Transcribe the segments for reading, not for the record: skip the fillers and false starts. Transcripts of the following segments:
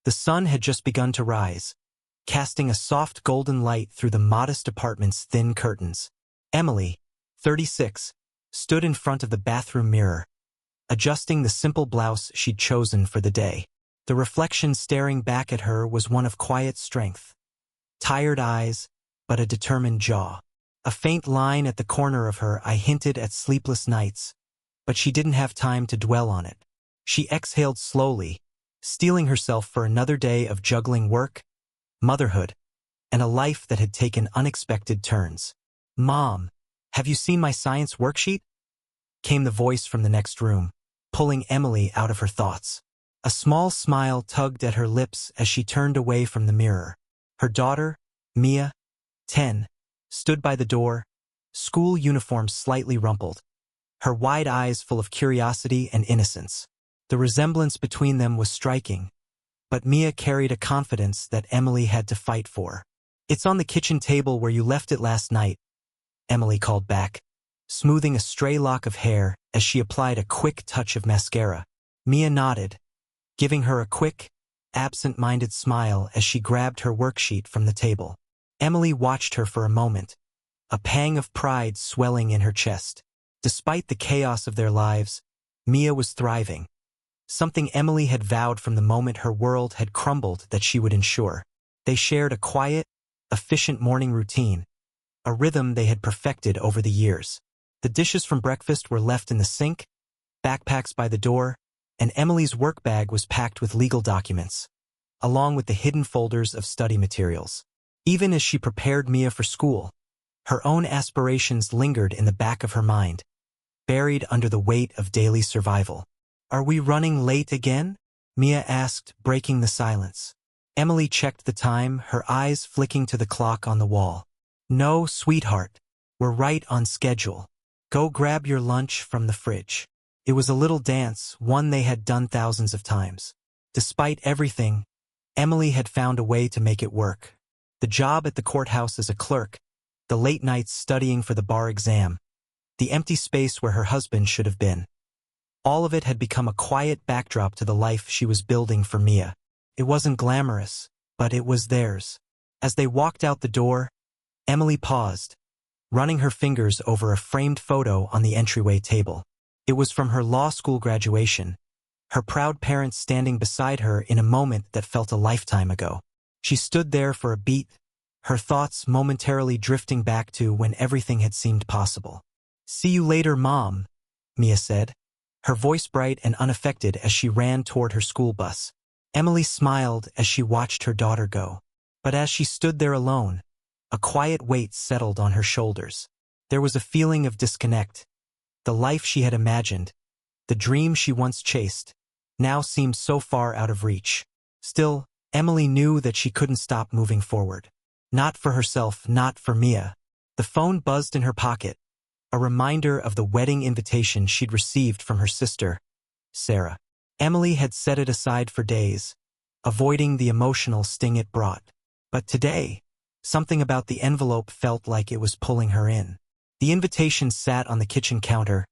The sun had just begun to rise, casting a soft golden light through the modest apartment's thin curtains. Emily, 36, stood in front of the bathroom mirror, adjusting the simple blouse she'd chosen for the day. The reflection staring back at her was one of quiet strength. Tired eyes, but a determined jaw. A faint line at the corner of her eye hinted at sleepless nights, but she didn't have time to dwell on it. She exhaled slowly, steeling herself for another day of juggling work, motherhood, and a life that had taken unexpected turns. "Mom, have you seen my science worksheet?" came the voice from the next room, pulling Emily out of her thoughts. A small smile tugged at her lips as she turned away from the mirror. Her daughter, Mia, 10, stood by the door, school uniform slightly rumpled, her wide eyes full of curiosity and innocence. The resemblance between them was striking, but Mia carried a confidence that Emily had to fight for. "It's on the kitchen table where you left it last night," Emily called back, smoothing a stray lock of hair as she applied a quick touch of mascara. Mia nodded, giving her a quick, absent-minded smile as she grabbed her worksheet from the table. Emily watched her for a moment, a pang of pride swelling in her chest. Despite the chaos of their lives, Mia was thriving, something Emily had vowed from the moment her world had crumbled that she would ensure. They shared a quiet, efficient morning routine, a rhythm they had perfected over the years. The dishes from breakfast were left in the sink, backpacks by the door, and Emily's work bag was packed with legal documents, along with the hidden folders of study materials. Even as she prepared Mia for school, her own aspirations lingered in the back of her mind, buried under the weight of daily survival. "Are we running late again?" Mia asked, breaking the silence. Emily checked the time, her eyes flicking to the clock on the wall. "No, sweetheart, we're right on schedule. Go grab your lunch from the fridge." It was a little dance, one they had done thousands of times. Despite everything, Emily had found a way to make it work. The job at the courthouse as a clerk, the late nights studying for the bar exam, the empty space where her husband should have been. All of it had become a quiet backdrop to the life she was building for Mia. It wasn't glamorous, but it was theirs. As they walked out the door, Emily paused, running her fingers over a framed photo on the entryway table. It was from her law school graduation, her proud parents standing beside her in a moment that felt a lifetime ago. She stood there for a beat, her thoughts momentarily drifting back to when everything had seemed possible. "See you later, Mom," Mia said, her voice bright and unaffected as she ran toward her school bus. Emily smiled as she watched her daughter go. But as she stood there alone, a quiet weight settled on her shoulders. There was a feeling of disconnect. The life she had imagined, the dream she once chased, now seemed so far out of reach. Still, Emily knew that she couldn't stop moving forward. Not for herself, not for Mia. The phone buzzed in her pocket, a reminder of the wedding invitation she'd received from her sister, Sarah. Emily had set it aside for days, avoiding the emotional sting it brought. But today, something about the envelope felt like it was pulling her in. The invitation sat on the kitchen counter,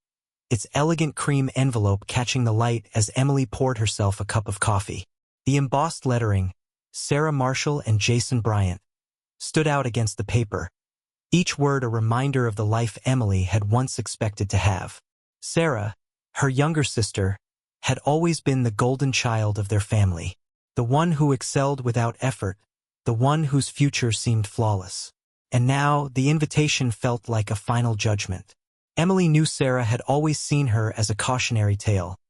its elegant cream envelope catching the light as Emily poured herself a cup of coffee. The embossed lettering, Sarah Marshall and Jason Bryant, stood out against the paper, each word a reminder of the life Emily had once expected to have. Sarah, her younger sister, had always been the golden child of their family, the one who excelled without effort, the one whose future seemed flawless. And now the invitation felt like a final judgment. Emily knew Sarah had always seen her as a cautionary tale,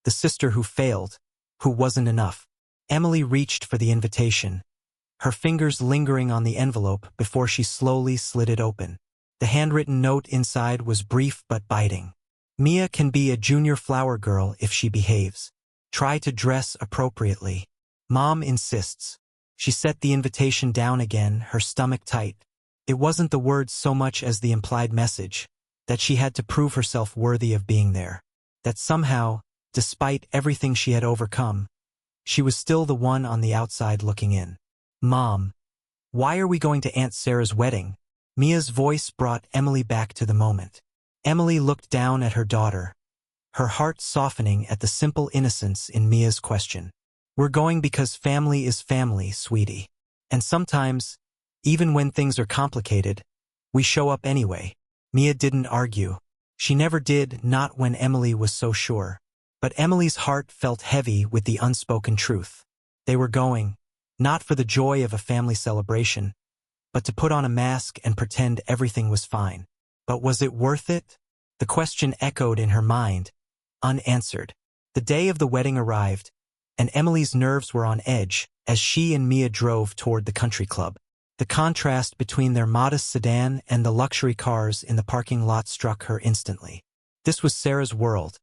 the sister who failed, who wasn't enough. Emily reached for the invitation, her fingers lingering on the envelope before she slowly slid it open. The handwritten note inside was brief but biting. "Mia can be a junior flower girl if she behaves. Try to dress appropriately. Mom insists." She set the invitation down again, her stomach tight. It wasn't the words so much as the implied message, that she had to prove herself worthy of being there. That somehow, despite everything she had overcome, she was still the one on the outside looking in. "Mom, why are we going to Aunt Sarah's wedding?" Mia's voice brought Emily back to the moment. Emily looked down at her daughter, her heart softening at the simple innocence in Mia's question. We're going because family is family, sweetie. And sometimes, even when things are complicated, we show up anyway. Mia didn't argue. She never did, not when Emily was so sure. But Emily's heart felt heavy with the unspoken truth. They were going, not for the joy of a family celebration, but to put on a mask and pretend everything was fine. But was it worth it? The question echoed in her mind, unanswered. The day of the wedding arrived, and Emily's nerves were on edge as she and Mia drove toward the country club. The contrast between their modest sedan and the luxury cars in the parking lot struck her instantly. This was Sarah's world,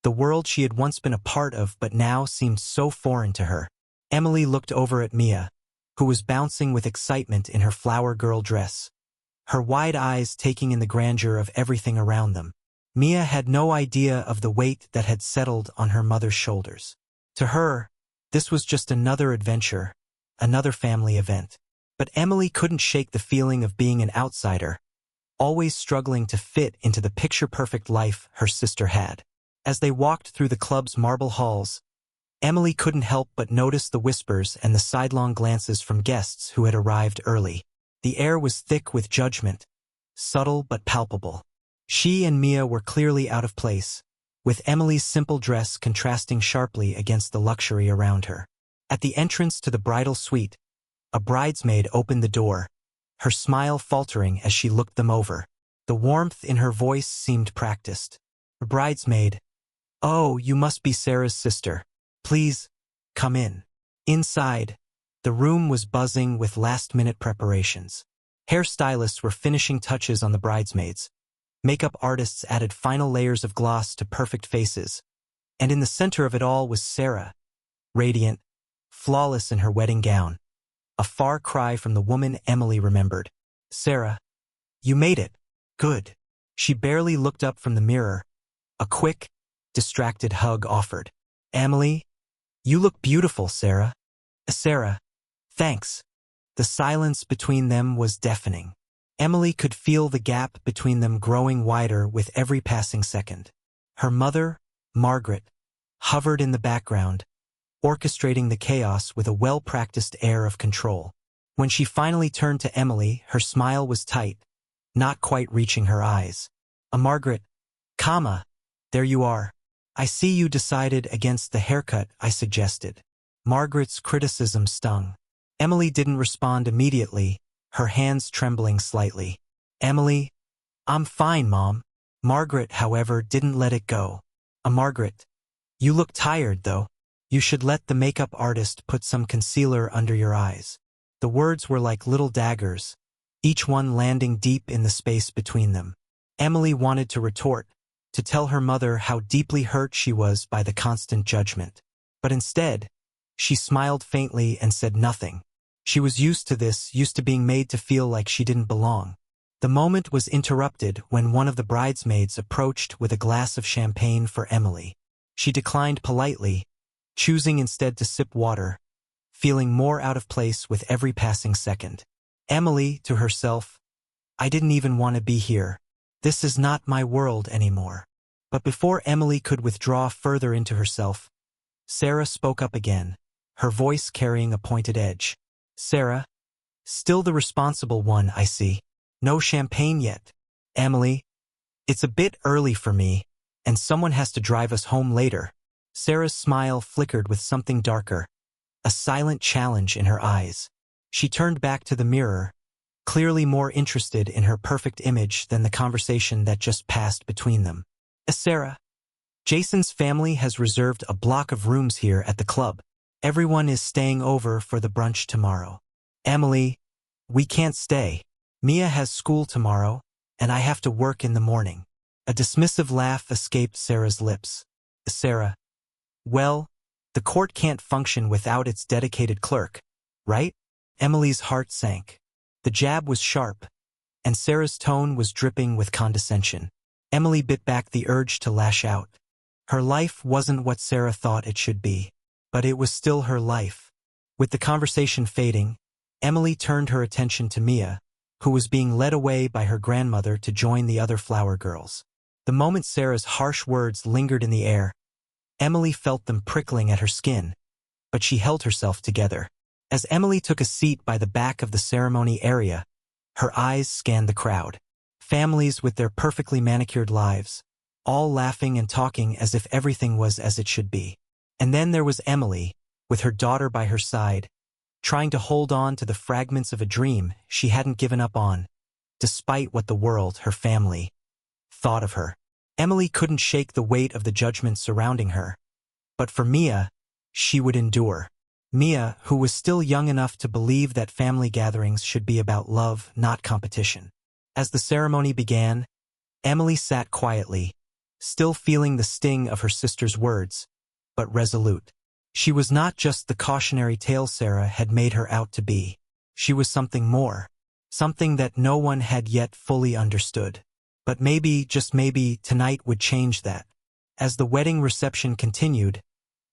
the world she had once been a part of but now seemed so foreign to her. Emily looked over at Mia, who was bouncing with excitement in her flower girl dress, her wide eyes taking in the grandeur of everything around them. Mia had no idea of the weight that had settled on her mother's shoulders. To her, this was just another adventure, another family event. But Emily couldn't shake the feeling of being an outsider, always struggling to fit into the picture-perfect life her sister had. As they walked through the club's marble halls, Emily couldn't help but notice the whispers and the sidelong glances from guests who had arrived early. The air was thick with judgment, subtle but palpable. She and Mia were clearly out of place, with Emily's simple dress contrasting sharply against the luxury around her. At the entrance to the bridal suite, a bridesmaid opened the door, her smile faltering as she looked them over. The warmth in her voice seemed practiced. The bridesmaid, "Oh, you must be Sarah's sister. Please, come in." Inside, the room was buzzing with last-minute preparations. Hairstylists were finishing touches on the bridesmaids. Makeup artists added final layers of gloss to perfect faces. And in the center of it all was Sarah, radiant, flawless in her wedding gown. A far cry from the woman Emily remembered. "Sarah, you made it. Good." She barely looked up from the mirror. A quick, distracted hug offered. "Emily, you look beautiful, Sarah." "Sarah, thanks." The silence between them was deafening. Emily could feel the gap between them growing wider with every passing second. Her mother, Margaret, hovered in the background, orchestrating the chaos with a well-practiced air of control. When she finally turned to Emily, her smile was tight, not quite reaching her eyes. Margaret, there you are. I see you decided against the haircut I suggested." Margaret's criticism stung. Emily didn't respond immediately, her hands trembling slightly. "Emily, I'm fine, Mom." Margaret, however, didn't let it go. "Margaret, you look tired, though. You should let the makeup artist put some concealer under your eyes." The words were like little daggers, each one landing deep in the space between them. Emily wanted to retort, to tell her mother how deeply hurt she was by the constant judgment. But instead, she smiled faintly and said nothing. She was used to this, used to being made to feel like she didn't belong. The moment was interrupted when one of the bridesmaids approached with a glass of champagne for Emily. She declined politely, choosing instead to sip water, feeling more out of place with every passing second. Emily, to herself, "I didn't even want to be here. This is not my world anymore." But before Emily could withdraw further into herself, Sarah spoke up again, her voice carrying a pointed edge. "Sarah, still the responsible one, I see. No champagne yet." "Emily, it's a bit early for me, and someone has to drive us home later." Sarah's smile flickered with something darker, a silent challenge in her eyes. She turned back to the mirror, clearly more interested in her perfect image than the conversation that just passed between them. "Sarah, Jason's family has reserved a block of rooms here at the club. Everyone is staying over for the brunch tomorrow." "Emily, we can't stay. Mia has school tomorrow, and I have to work in the morning." A dismissive laugh escaped Sarah's lips. "Sarah, well, the court can't function without its dedicated clerk, right?" Emily's heart sank. The jab was sharp, and Sarah's tone was dripping with condescension. Emily bit back the urge to lash out. Her life wasn't what Sarah thought it should be, but it was still her life. With the conversation fading, Emily turned her attention to Mia, who was being led away by her grandmother to join the other flower girls. The moment Sarah's harsh words lingered in the air, Emily felt them prickling at her skin, but she held herself together. As Emily took a seat by the back of the ceremony area, her eyes scanned the crowd. Families with their perfectly manicured lives, all laughing and talking as if everything was as it should be. And then there was Emily, with her daughter by her side, trying to hold on to the fragments of a dream she hadn't given up on, despite what the world, her family, thought of her. Emily couldn't shake the weight of the judgment surrounding her. But for Mia, she would endure. Mia, who was still young enough to believe that family gatherings should be about love, not competition. As the ceremony began, Emily sat quietly, still feeling the sting of her sister's words, but resolute. She was not just the cautionary tale Sarah had made her out to be. She was something more, something that no one had yet fully understood. But maybe, just maybe, tonight would change that. As the wedding reception continued,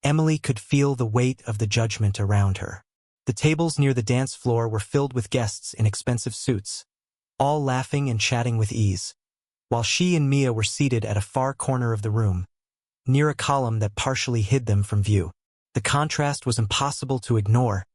Emily could feel the weight of the judgment around her. The tables near the dance floor were filled with guests in expensive suits, all laughing and chatting with ease, while she and Mia were seated at a far corner of the room, near a column that partially hid them from view. The contrast was impossible to ignore,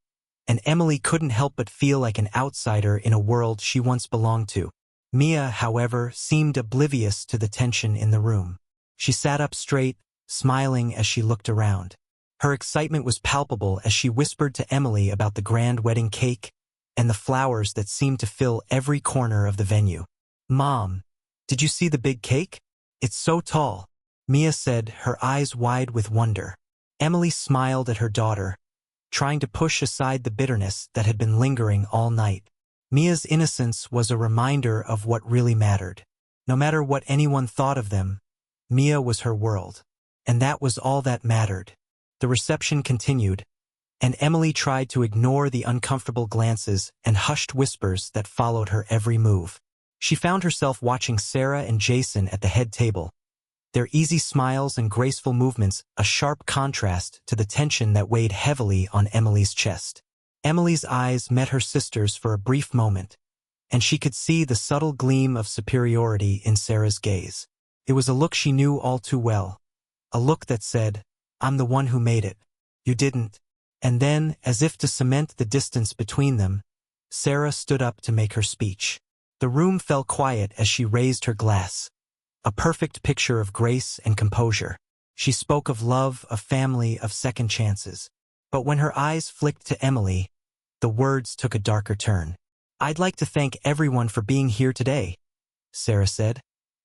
and Emily couldn't help but feel like an outsider in a world she once belonged to. Mia, however, seemed oblivious to the tension in the room. She sat up straight, smiling as she looked around. Her excitement was palpable as she whispered to Emily about the grand wedding cake and the flowers that seemed to fill every corner of the venue. "Mom, did you see the big cake? It's so tall," Mia said, her eyes wide with wonder. Emily smiled at her daughter, trying to push aside the bitterness that had been lingering all night. Mia's innocence was a reminder of what really mattered. No matter what anyone thought of them, Mia was her world, and that was all that mattered. The reception continued, and Emily tried to ignore the uncomfortable glances and hushed whispers that followed her every move. She found herself watching Sarah and Jason at the head table, their easy smiles and graceful movements a sharp contrast to the tension that weighed heavily on Emily's chest. Emily's eyes met her sister's for a brief moment, and she could see the subtle gleam of superiority in Sarah's gaze. It was a look she knew all too well, a look that said, "I'm the one who made it. You didn't." And then, as if to cement the distance between them, Sarah stood up to make her speech. The room fell quiet as she raised her glass, a perfect picture of grace and composure. She spoke of love, of family, of second chances. But when her eyes flicked to Emily, the words took a darker turn. "I'd like to thank everyone for being here today," Sarah said,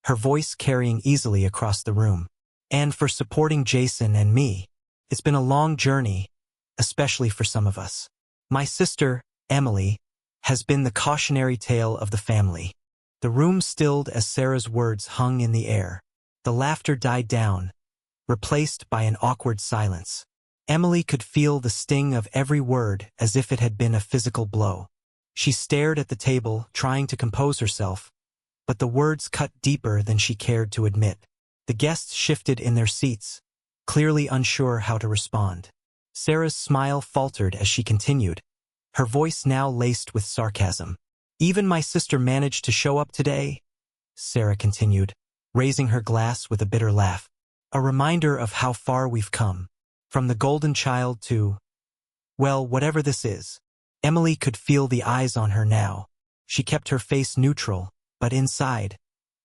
her voice carrying easily across the room. "And for supporting Jason and me. It's been a long journey, especially for some of us. My sister, Emily, has been the cautionary tale of the family." The room stilled as Sarah's words hung in the air. The laughter died down, replaced by an awkward silence. Emily could feel the sting of every word as if it had been a physical blow. She stared at the table, trying to compose herself, but the words cut deeper than she cared to admit. The guests shifted in their seats, clearly unsure how to respond. Sarah's smile faltered as she continued, her voice now laced with sarcasm. "Even my sister managed to show up today," Sarah continued, raising her glass with a bitter laugh. "A reminder of how far we've come. From the golden child to, well, whatever this is." Emily could feel the eyes on her now. She kept her face neutral, but inside,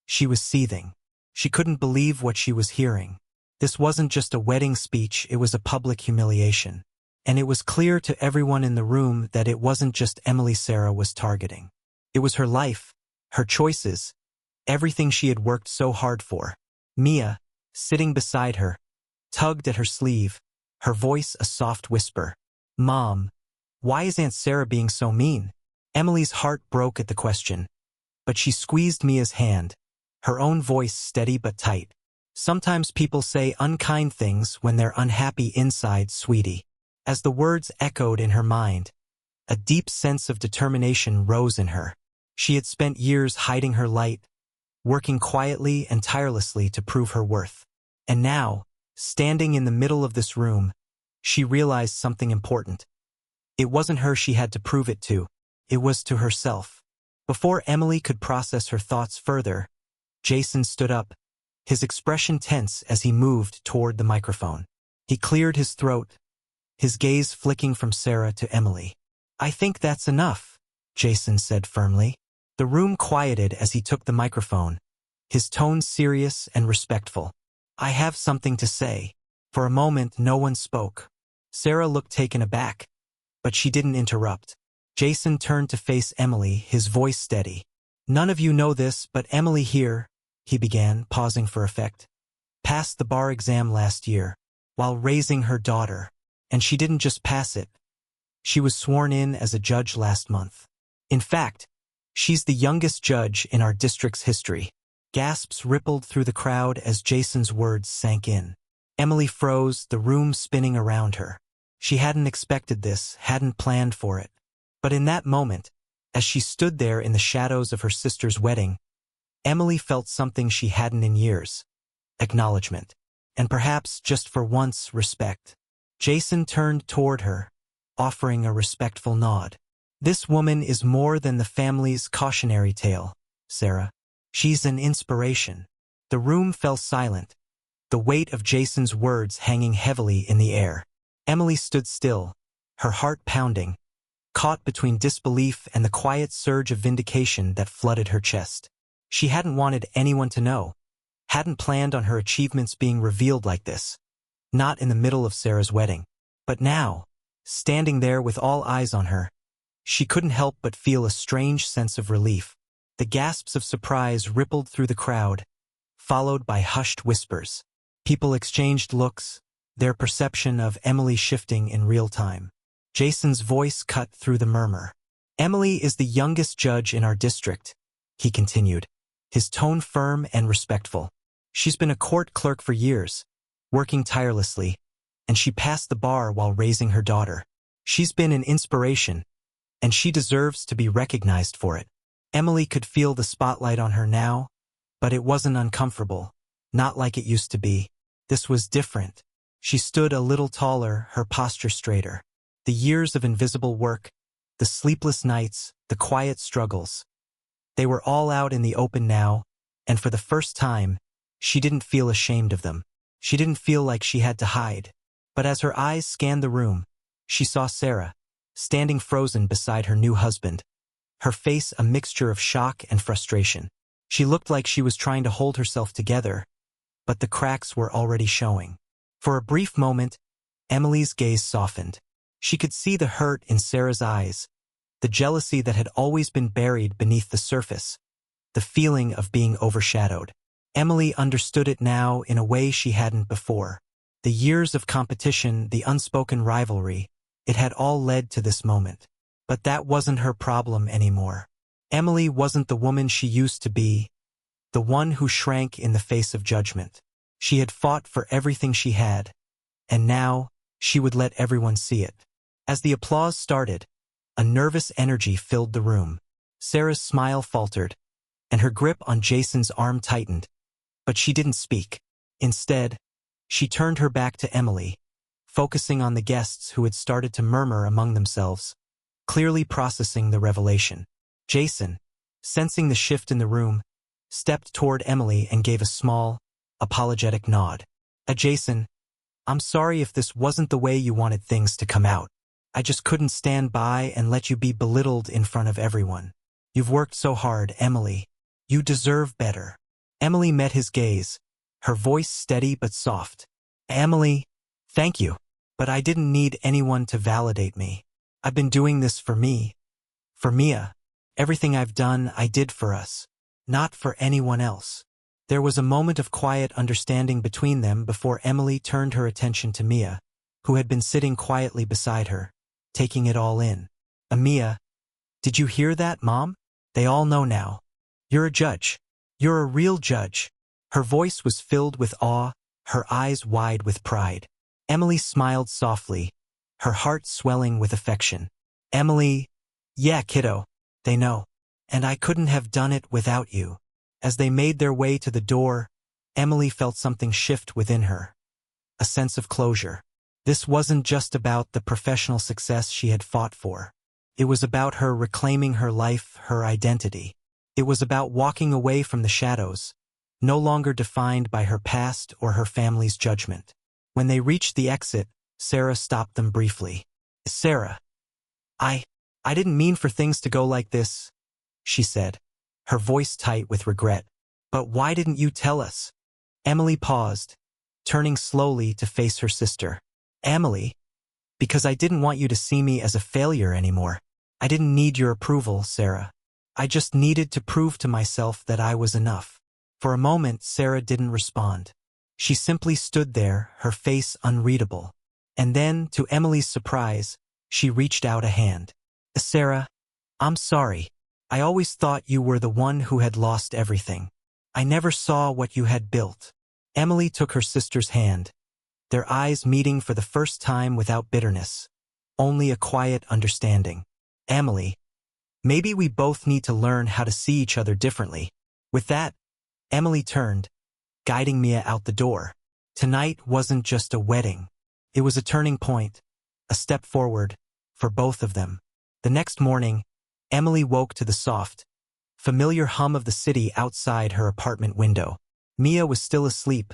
she was seething. She couldn't believe what she was hearing. This wasn't just a wedding speech, it was a public humiliation. And it was clear to everyone in the room that it wasn't just Emily Sarah was targeting. It was her life, her choices, everything she had worked so hard for. Mia, sitting beside her, tugged at her sleeve, her voice a soft whisper. "Mom, why is Aunt Sarah being so mean?" Emily's heart broke at the question, but she squeezed Mia's hand, her own voice steady but tight. "Sometimes people say unkind things when they're unhappy inside, sweetie." As the words echoed in her mind, a deep sense of determination rose in her. She had spent years hiding her light, working quietly and tirelessly to prove her worth. And now, standing in the middle of this room, she realized something important. It wasn't her she had to prove it to. It was to herself. Before Emily could process her thoughts further, Jason stood up, his expression tense as he moved toward the microphone. He cleared his throat, his gaze flicking from Sarah to Emily. "I think that's enough," Jason said firmly. The room quieted as he took the microphone, his tone serious and respectful. "I have something to say." For a moment, no one spoke. Sarah looked taken aback, but she didn't interrupt. Jason turned to face Emily, his voice steady. "None of you know this, but Emily here," he began, pausing for effect, "passed the bar exam last year, while raising her daughter. And she didn't just pass it. She was sworn in as a judge last month. In fact, she's the youngest judge in our district's history." Gasps rippled through the crowd as Jason's words sank in. Emily froze, the room spinning around her. She hadn't expected this, hadn't planned for it. But in that moment, as she stood there in the shadows of her sister's wedding, Emily felt something she hadn't in years. Acknowledgement. And perhaps, just for once, respect. Jason turned toward her, offering a respectful nod. "This woman is more than the family's cautionary tale, Sarah. She's an inspiration." The room fell silent, the weight of Jason's words hanging heavily in the air. Emily stood still, her heart pounding, caught between disbelief and the quiet surge of vindication that flooded her chest. She hadn't wanted anyone to know, hadn't planned on her achievements being revealed like this. Not in the middle of Sarah's wedding. But now, standing there with all eyes on her, she couldn't help but feel a strange sense of relief. The gasps of surprise rippled through the crowd, followed by hushed whispers. People exchanged looks, their perception of Emily shifting in real time. Jason's voice cut through the murmur. "Emily is the youngest judge in our district," he continued, his tone firm and respectful. "She's been a court clerk for years, working tirelessly, and she passed the bar while raising her daughter. She's been an inspiration, and she deserves to be recognized for it." Emily could feel the spotlight on her now, but it wasn't uncomfortable, not like it used to be. This was different. She stood a little taller, her posture straighter. The years of invisible work, the sleepless nights, the quiet struggles. They were all out in the open now, and for the first time, she didn't feel ashamed of them. She didn't feel like she had to hide. But as her eyes scanned the room, she saw Sarah, standing frozen beside her new husband, her face a mixture of shock and frustration. She looked like she was trying to hold herself together, but the cracks were already showing. For a brief moment, Emily's gaze softened. She could see the hurt in Sarah's eyes, the jealousy that had always been buried beneath the surface, the feeling of being overshadowed. Emily understood it now in a way she hadn't before. The years of competition, the unspoken rivalry, it had all led to this moment. But that wasn't her problem anymore. Emily wasn't the woman she used to be, the one who shrank in the face of judgment. She had fought for everything she had, and now she would let everyone see it. As the applause started, a nervous energy filled the room. Sarah's smile faltered, and her grip on Jason's arm tightened, but she didn't speak. Instead, she turned her back to Emily, focusing on the guests who had started to murmur among themselves, clearly processing the revelation. Jason, sensing the shift in the room, stepped toward Emily and gave a small, apologetic nod. Jason, I'm sorry if this wasn't the way you wanted things to come out. I just couldn't stand by and let you be belittled in front of everyone. You've worked so hard, Emily. You deserve better." Emily met his gaze, her voice steady but soft. "Emily, thank you. But I didn't need anyone to validate me. I've been doing this for me. For Mia. Everything I've done, I did for us. Not for anyone else." There was a moment of quiet understanding between them before Emily turned her attention to Mia, who had been sitting quietly beside her, taking it all in. "Mia, did you hear that, Mom? They all know now. You're a judge. You're a real judge." Her voice was filled with awe, her eyes wide with pride. Emily smiled softly, her heart swelling with affection. "Emily, yeah, kiddo, they know. And I couldn't have done it without you." As they made their way to the door, Emily felt something shift within her. A sense of closure. This wasn't just about the professional success she had fought for. It was about her reclaiming her life, her identity. It was about walking away from the shadows, no longer defined by her past or her family's judgment. When they reached the exit, Sarah stopped them briefly. Sarah, I didn't mean for things to go like this, she said, her voice tight with regret. But why didn't you tell us? Emily paused, turning slowly to face her sister. Emily, because I didn't want you to see me as a failure anymore. I didn't need your approval, Sarah. I just needed to prove to myself that I was enough. For a moment, Sarah didn't respond. She simply stood there, her face unreadable. And then, to Emily's surprise, she reached out a hand. Sarah, I'm sorry. I always thought you were the one who had lost everything. I never saw what you had built. Emily took her sister's hand, their eyes meeting for the first time without bitterness, only a quiet understanding. Emily, maybe we both need to learn how to see each other differently. With that, Emily turned, guiding Mia out the door. Tonight wasn't just a wedding. It was a turning point, a step forward, for both of them. The next morning, Emily woke to the soft, familiar hum of the city outside her apartment window. Mia was still asleep,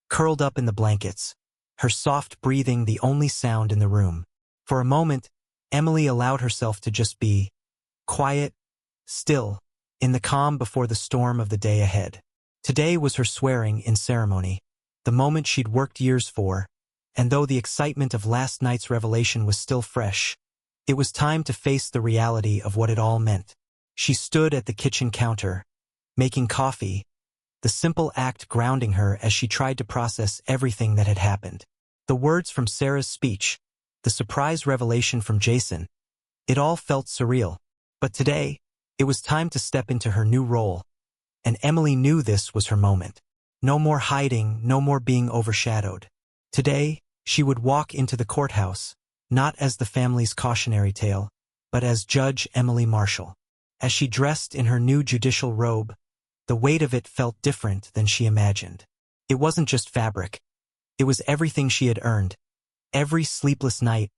curled up in the blankets, her soft breathing the only sound in the room. For a moment, Emily allowed herself to just be quiet, still, in the calm before the storm of the day ahead. Today was her swearing-in ceremony, the moment she'd worked years for, and though the excitement of last night's revelation was still fresh, it was time to face the reality of what it all meant. She stood at the kitchen counter, making coffee, the simple act grounding her as she tried to process everything that had happened. The words from Sarah's speech, the surprise revelation from Jason, it all felt surreal. But today, it was time to step into her new role, and Emily knew this was her moment. No more hiding, no more being overshadowed. Today, she would walk into the courthouse, not as the family's cautionary tale, but as Judge Emily Marshall. As she dressed in her new judicial robe, the weight of it felt different than she imagined. It wasn't just fabric. It was everything she had earned. Every sleepless night,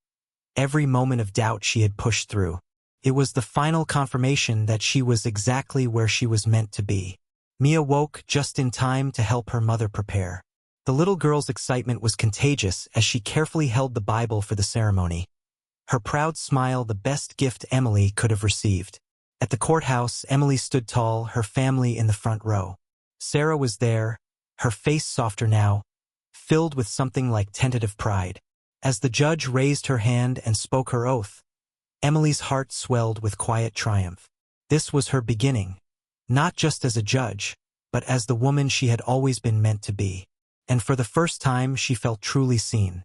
every moment of doubt she had pushed through. It was the final confirmation that she was exactly where she was meant to be. Mia woke just in time to help her mother prepare. The little girl's excitement was contagious as she carefully held the Bible for the ceremony, her proud smile the best gift Emily could have received. At the courthouse, Emily stood tall, her family in the front row. Sarah was there, her face softer now, filled with something like tentative pride. As the judge raised her hand and spoke her oath, Emily's heart swelled with quiet triumph. This was her beginning, not just as a judge, but as the woman she had always been meant to be. And for the first time, she felt truly seen.